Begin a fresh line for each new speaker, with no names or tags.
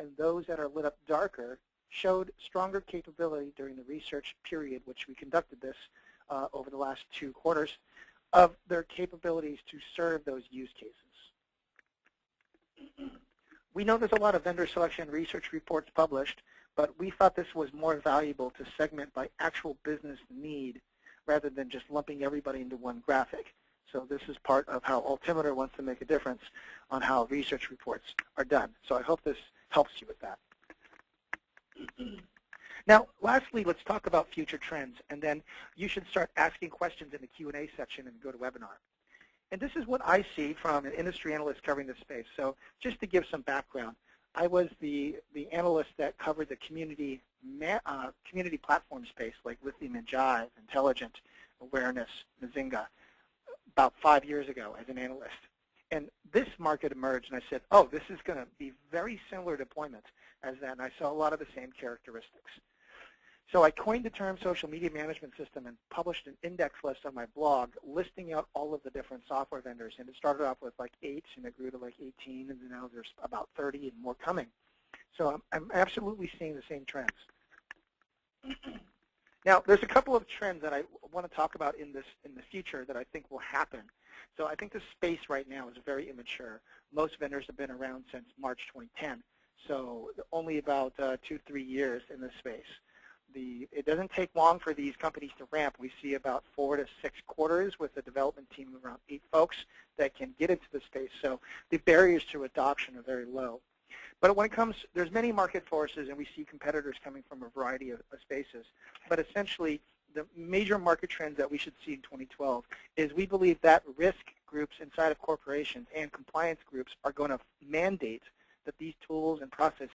and those that are lit up darker showed stronger capability during the research period, which we conducted this over the last 2 quarters, of their capabilities to serve those use cases. We know there's a lot of vendor selection research reports published, but we thought this was more valuable to segment by actual business need rather than just lumping everybody into one graphic. So this is part of how Altimeter wants to make a difference on how research reports are done. So I hope this helps you with that. Now, lastly, let's talk about future trends, and then you should start asking questions in the Q&A section and go to webinar. And this is what I see from an industry analyst covering this space. So just to give some background, I was the analyst that covered the community platform space like Lithium and Jive, Intelligent, Awareness, Mazinga, about 5 years ago as an analyst. And this market emerged, and I said, oh, this is going to be very similar deployment as that, and I saw a lot of the same characteristics. So I coined the term social media management system and published an index list on my blog listing out all of the different software vendors. And it started off with like 8, and it grew to like 18, and now there's about 30 and more coming. So I'm absolutely seeing the same trends. Now, there's a couple of trends that I want to talk about in the future that I think will happen. So I think the space right now is very immature. Most vendors have been around since March 2010, so only about 2-3 years in this space. It doesn't take long for these companies to ramp. We see about 4 to 6 quarters with a development team of around 8 folks that can get into the space. So the barriers to adoption are very low. But when it comes, there's many market forces, and we see competitors coming from a variety of spaces. But essentially, the major market trends that we should see in 2012 is we believe that risk groups inside of corporations and compliance groups are going to mandate that these tools and processes